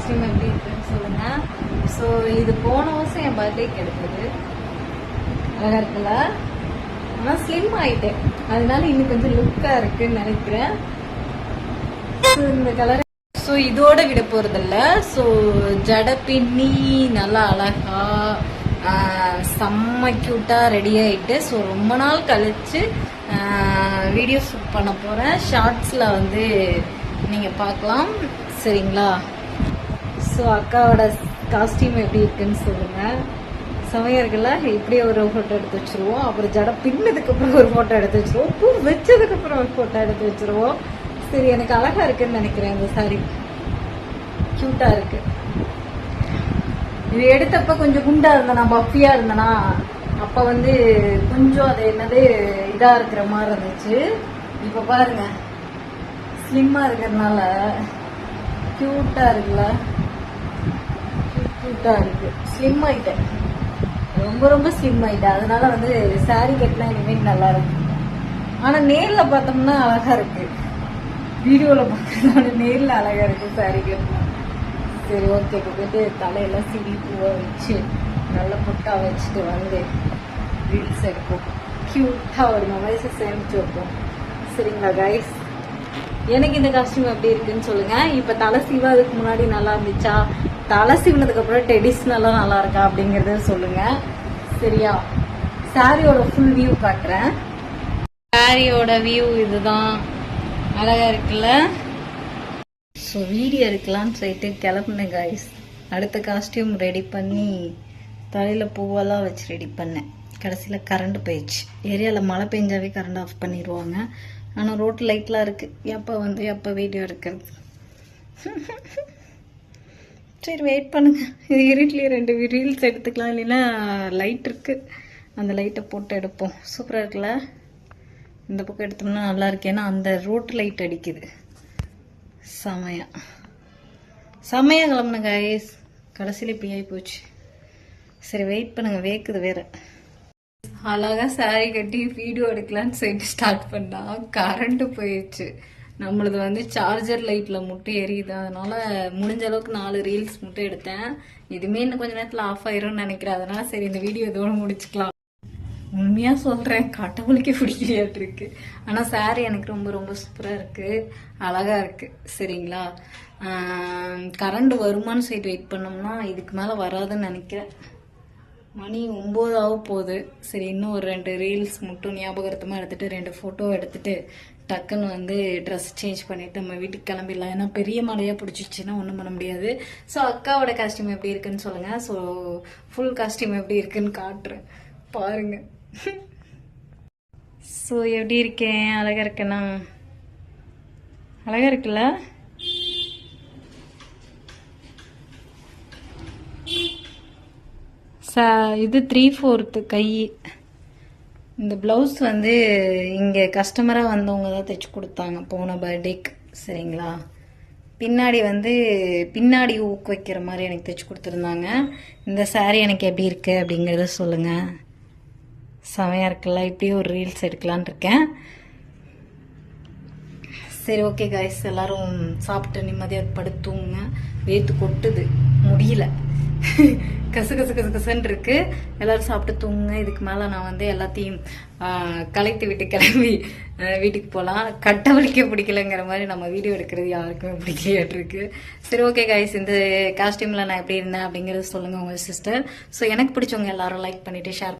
Costume எப்படி இருக்குன்னு சொல்லுங்க. ஸோ இது போன வருஷம் என் பர்த்டேக்கு எடுத்தது. அழகா இருக்குல்ல? ஆனால் ஸ்லிம் ஆயிட்டேன், அதனால இன்னும் கொஞ்சம் லுக்கா இருக்குன்னு நினைக்கிறேன். இந்த கலர் ஸோ இதோட விட போறதில்ல. ஸோ ஜட பின்னி நல்லா அழகா செம்ம கியூட்டா ரெடி ஆயிட்டு, ஸோ ரொம்ப நாள் கழிச்சு வீடியோ ஷூட் பண்ண போறேன். ஷார்ட்ஸ்ல வந்து நீங்க பார்க்கலாம், சரிங்களா? ஸோ அக்காவோட காஸ்டியூம் எப்படி இருக்குன்னு சொல்லுங்க. செமையா இருக்குல்ல? இப்படியே ஒரு ஃபோட்டோ எடுத்து வச்சிருவோம். அப்புறம் ஜட பின்னதுக்கு அப்புறம் ஒரு ஃபோட்டோ எடுத்து வச்சிருவோம். பூ வச்சதுக்கு அப்புறம் ஒரு ஃபோட்டோ எடுத்து வச்சிருவோம். சரி, எனக்கு அழகா இருக்குன்னு நினைக்கிறேன். இந்த சாரி கியூட்டா இருக்கு. இது எடுத்தப்ப கொஞ்சம் குண்டா இருந்தனா, பஃபியா இருந்தனா, அப்ப வந்து கொஞ்சம் அது என்னது இதா இருக்கிற மாதிரி இருந்துச்சு. இப்ப பாருங்க ஸ்லிம்மா இருக்கிறதுனால கியூட்டா இருக்குல்ல? கியூட்டா இருக்கு. ஸ்லிம் ஆயிட்டேன், ரொம்ப ரொம்ப ஸ்லிம் ஆயிட்டேன். அதனால வந்து சாரி கட்டினா இனிமேல் நல்லா இருக்கு. ஆனா நேர்ல பார்த்தோம்னா அழகா இருக்கு, வீடியோல பார்க்கறதோட நேர்ல அழகா இருக்கு சாரி கட்டினா. சரி, ஓகே. இப்போ போயிட்டு தலையெல்லாம் சிடி பூவா வச்சு நல்ல பொட்டா வச்சுட்டு வந்து ரீல்ஸ் எடுப்போம். கியூட்டா ஒரு மெமரிஸை சேமிச்சு வைப்போம், சரிங்களா கைஸ்? எனக்கு இந்த காஸ்டியூம் எப்படி இருக்குன்னு சொல்லுங்க. இப்ப தலை சீவாதுக்கு முன்னாடி நல்லா இருந்துச்சா, தலை சீவினதுக்கு அப்புறம் ட்ரெடிஷ்னலா நல்லா இருக்கா அப்படிங்கறத சொல்லுங்க, சரியா? சாரியோட ஃபுல் வியூ காட்டுறேன். சாரியோட வியூ இதுதான். அழகா இருக்குல்ல? ஸோ வீடியோ எடுக்கலான்னு சொல்லிட்டு கிளம்புனேன் கைஸ். அடுத்த காஸ்டியூம் ரெடி பண்ணி தலையில் பூவெல்லாம் வச்சு ரெடி பண்ணேன். கடைசியில் கரண்ட் போயிடுச்சு. ஏரியாவில் மழை பெஞ்சாவே கரண்ட் ஆஃப் பண்ணிடுவாங்க. ஆனால் ரோட்டு லைட்லாம் இருக்குது. எப்போ வீடியோ எடுக்கிறது? சரி, வெயிட் பண்ணுங்க. இது இருட்லேயே 2 ரீல்ஸ் எடுத்துக்கலாம், இல்லைன்னா லைட் இருக்குது, அந்த லைட்டை போட்டு எடுப்போம். சூப்பராக இருக்குல்ல? இந்த பக்கம் எடுத்தோம்னா நல்லா இருக்கு, ஏன்னா அந்த ரோட்டு லைட் அடிக்குது. செமையா கிளம்புன கைஸ். கடைசியில் இப்படி ஆகி போச்சு. சரி, வெயிட் பண்ணுங்க, வேக்குது வேற. அழகா சாரி கட்டி வீடியோ எடுக்கலான்னு சொல்லிட்டு ஸ்டார்ட் பண்ணா கரண்ட் போயிடுச்சு. நம்மளது வந்து சார்ஜர் லைட்ல மட்டும் எரியுது. அதனால முடிஞ்ச அளவுக்கு 4 ரீல்ஸ் மட்டும் எடுத்தேன். இதுமே இன்னும் கொஞ்ச நேரத்தில் ஆஃப் ஆயிரும்னு நினைக்கிறேன். அதனால சரி, இந்த வீடியோ இதோட முடிச்சுக்கலாம். உண்மையா சொல்றேன், கடவுளுக்கே பிடிக்கலையாட்டு இருக்கு. ஆனா சாரி எனக்கு ரொம்ப ரொம்ப சூப்பரா இருக்கு, அழகா இருக்கு, சரிங்களா? கரண்ட் வருமானு சொல்லிட்டு வெயிட் பண்ணோம்னா இதுக்கு மேல வராதுன்னு நினைக்கிறேன். மணி 9 ஆக போகுது. சரி, இன்னும் ஒரு 2 ரீல்ஸ் மட்டும் ஞாபகத்தமா எடுத்துட்டு 2 போட்டோ எடுத்துட்டு டக்குன்னு வந்து ட்ரெஸ் சேஞ்ச் பண்ணிட்டு நம்ம வீட்டுக்கு கிளம்பிடலாம். ஏன்னா பெரிய மழையா பிடிச்சிச்சுன்னா ஒன்றும் பண்ண முடியாது. ஸோ அக்காவோட காஸ்டியூம் எப்படி இருக்குன்னு சொல்லுங்க. ஸோ ஃபுல் காஸ்டியூம் எப்படி இருக்குன்னு காட்டுறேன், பாருங்க. ஸோ எப்படி இருக்கேன்? அழகா இருக்கேனா? அழகா இருக்குல்ல? இது 3/4 கை. இந்த பிளவுஸ் வந்து இங்கே கஸ்டமராக வந்தவங்க தான் தைச்சு கொடுத்தாங்க போன பர்த்டேக்கு, சரிங்களா? பின்னாடி வந்து பின்னாடி ஊக்கு வைக்கிற மாதிரி எனக்கு தைச்சு கொடுத்துருந்தாங்க. இந்த சாரீ எனக்கு எப்படி இருக்கு அப்படிங்கிறத சொல்லுங்க. செமையா இருக்குல்ல? இப்படியே ஒரு ரீல்ஸ் எடுக்கலான் இருக்கேன். சரி, ஓகே கைஸ், எல்லாரும் சாப்பிட்டு நிம்மதியாக படுத்துங்க. வேத்து கொட்டுது, முடியல, கசன்னு இருக்கு. எல்லாரும் சாப்பிட்டு தூங்குங்க. இதுக்கு மேல நான் வந்து எல்லாத்தையும் கலைத்து விட்டு கிளம்பி வீட்டுக்கு போகலாம். கட்டவழிக்க பிடிக்கலங்கிற மாதிரி நம்ம வீடியோ எடுக்கிறது யாருக்குமே பிடிக்கலையாட்டு இருக்கு. சரி, ஓகே கைஸ், இந்த காஸ்டியூம்ல நான் எப்படி இருந்தேன் அப்படிங்கறது சொல்லுங்க உங்க சிஸ்டர். ஸோ எனக்கு பிடிச்சவங்க எல்லாரும் லைக் பண்ணிட்டு ஷேர்